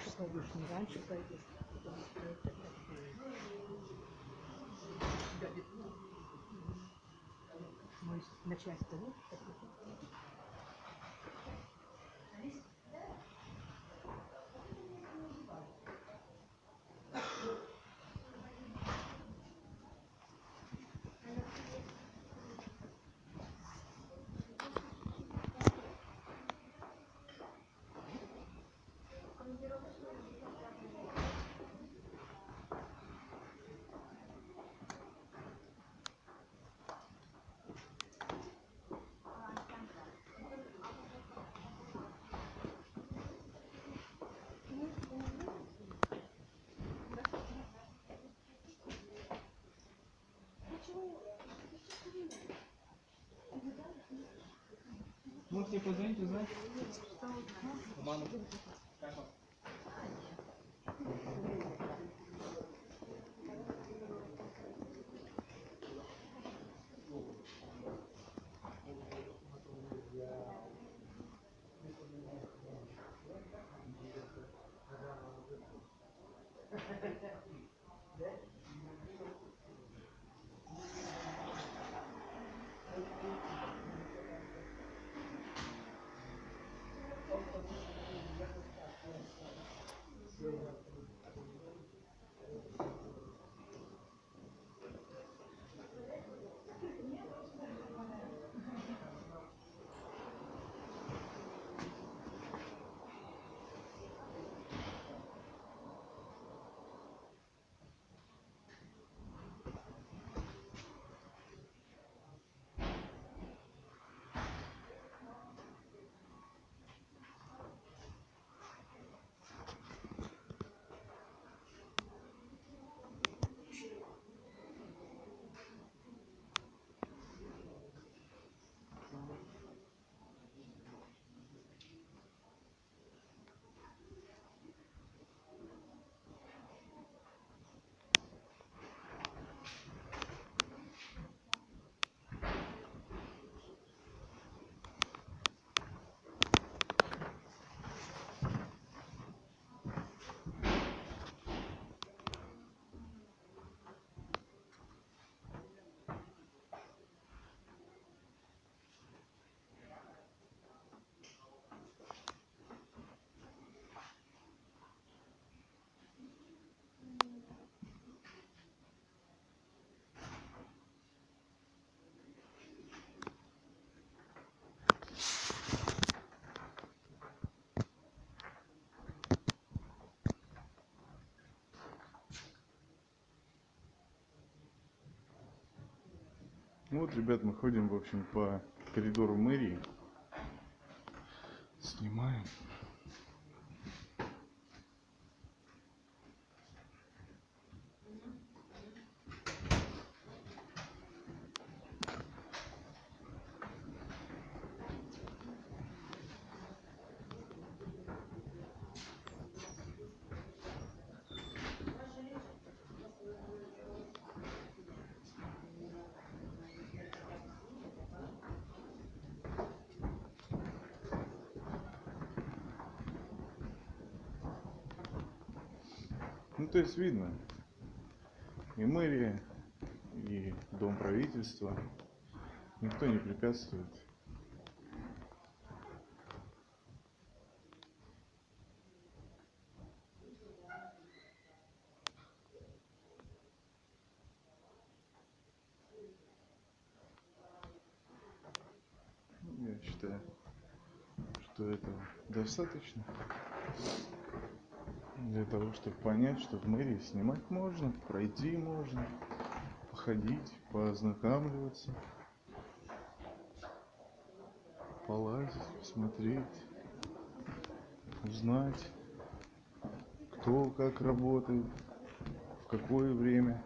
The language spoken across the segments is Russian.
раньше пойдешь, не раньше пойдешь. Мой начальство, видишь, Может, тебе позвонить, узнать? Мама. Вот, ребят, мы ходим, в общем, по коридору мэрии. Снимаем. Ну, то есть видно, и мэрия, и дом правительства, никто не препятствует. Я считаю, что этого достаточно для того, чтобы понять, что в мэрии снимать можно, пройти можно, походить, поознакомливаться, полазить, посмотреть, узнать, кто как работает, в какое время.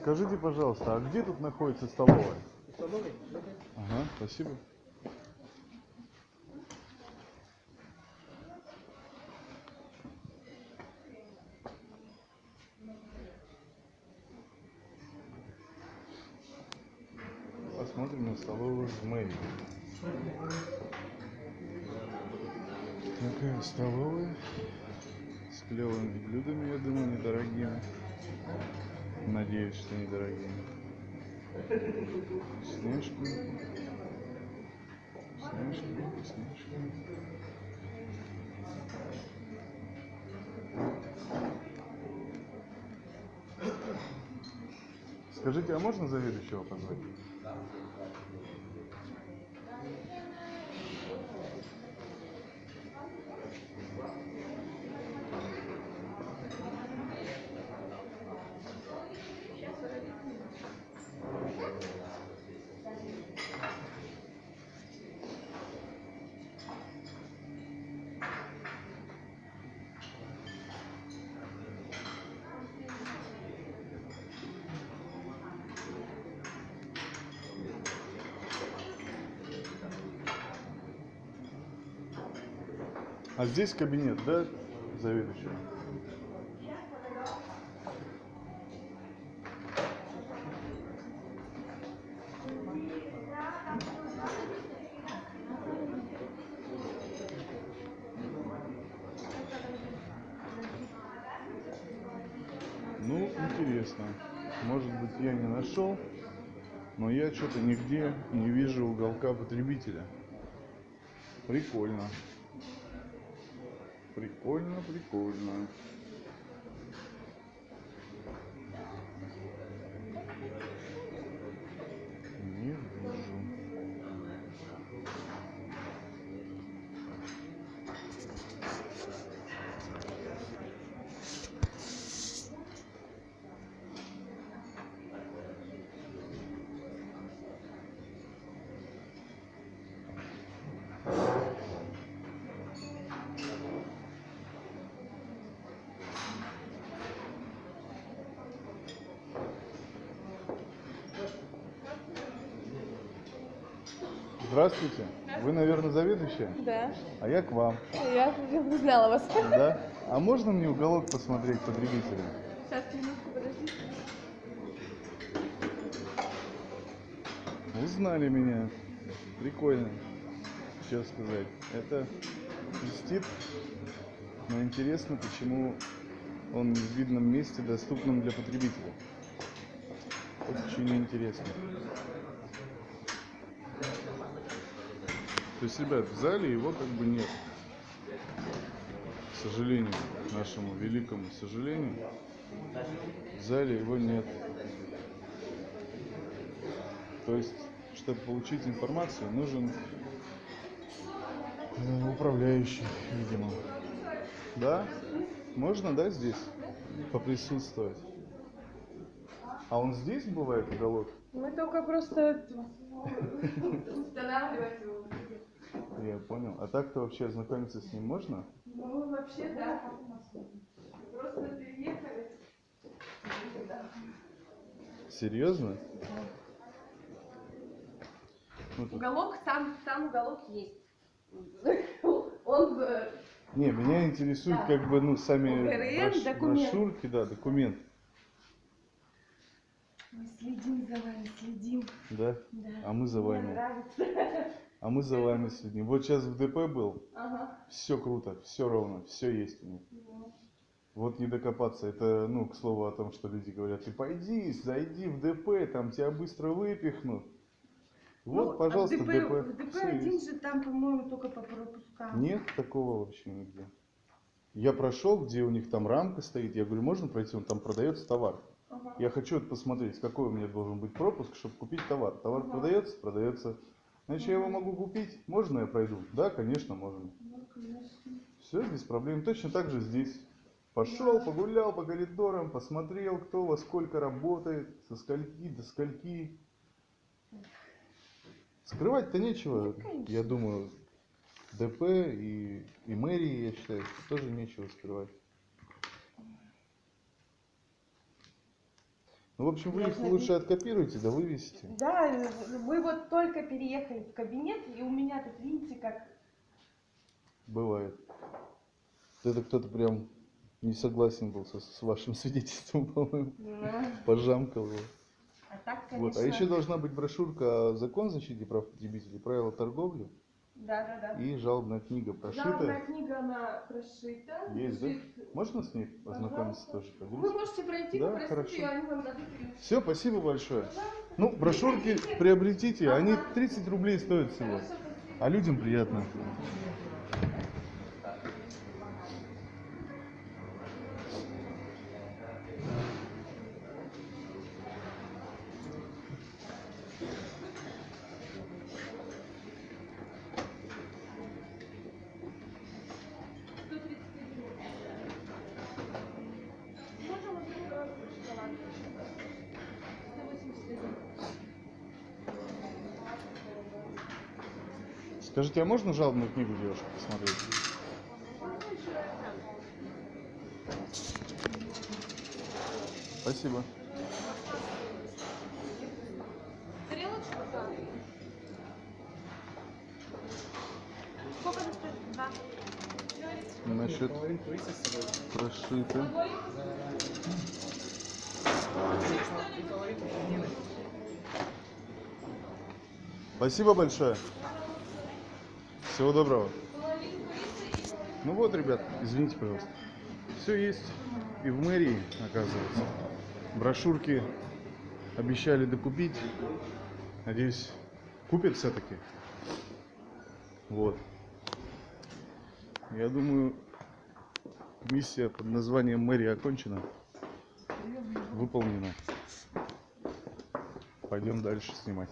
Скажите, пожалуйста, а где тут находится столовая? Столовой? Ага, спасибо. Посмотрим на столовую в мэрии. Такая столовая с клевыми блюдами, я думаю, недорогими. Надеюсь, что недорогими. Вкусняшки. Вкусняшки, вкусняшки. Скажите, а можно заведующего позвать? А здесь кабинет, да, заведующего? Ну, интересно. Может быть, я не нашел, но я что-то нигде не вижу уголка потребителя. Прикольно. Прикольно, прикольно. Не вижу. Здравствуйте. Вы, наверное, заведующая? Да, А я к вам. я не знала вас. Да? А можно мне уголок посмотреть потребителя? Сейчас, минутку, подождите. Узнали меня. Прикольно. Что сказать. Это льстит. Но интересно, почему он в видном месте, доступном для потребителя. Очень интересно. То есть, ребят, в зале его как бы нет. К сожалению, к нашему великому сожалению, в зале его нет. То есть, чтобы получить информацию, нужен управляющий, видимо. Да? Можно, да, здесь поприсутствовать? А он здесь бывает, уголок? Мы только просто устанавливать его. Я понял. А так-то вообще ознакомиться с ним можно? Ну, вообще, да. Просто приехали. Серьезно? Ну, тут... Уголок, сам уголок есть. Он Не, меня интересует Да. как бы, ну, сами УГРН, документ. брошюрки, да, документ. Мы следим за вами, следим. Да? Да. А мы за Мне вами. нравится. А мы за вами следим. Вот сейчас в ДП был, Ага. все круто, все ровно, все есть у них. Вот не докопаться. Это, ну, к слову о том, что люди говорят, ты пойди, зайди в ДП, там тебя быстро выпихнут. Вот, Ну, пожалуйста, в ДП всё один есть. же там, по-моему, только по пропускам. Нет такого вообще нигде. Я прошел, где у них там рамка стоит, я говорю, можно пройти, он там продается товар. Ага. Я хочу это посмотреть, какой у меня должен быть пропуск, чтобы купить товар. Товар Ага. продается? Продается. Значит, я его могу купить? Можно я пройду? Да, конечно, можно. Ну, конечно. Все, без проблем. Точно так же здесь. Пошел, погулял по коридорам, посмотрел, кто во сколько работает, со скольки до скольки. Скрывать-то нечего, Нет, конечно. я думаю. ДП и мэрии, я считаю, что тоже нечего скрывать. Ну, в общем, вы Я их же лучше откопируйте, да вывесите. Да, мы вот только переехали в кабинет, и у меня тут, видите, как... Бывает. Это кто-то прям не согласен был с вашим свидетельством, по-моему. Пожамкал его. А так, Вот. конечно... А еще должна быть брошюрка «Закон о защите прав потребителей, правила торговли» Да. и жалобная книга Жалобная прошита. книга, она прошита. Есть, да? лежит. Можно с ней ознакомиться тоже? Вы поделиться? можете пройти, Да, попросить хорошо. ее, они вам дадут ее. Все, спасибо большое. Ну, брошюрки приобретите, они 30 рублей стоят всего. А людям приятно. Скажите, а можно жалобную книгу девушек посмотреть? Спасибо. Тарелочку? Да. Сколько она стоит? Да. Насчет прошито. Спасибо большое. Всего доброго. Ну вот, ребят, извините, пожалуйста. Все есть и в мэрии, оказывается. Брошюрки обещали докупить. Надеюсь, купят все-таки. Вот. Я думаю, миссия под названием «Мэрия» окончена. Выполнена. Пойдем дальше снимать.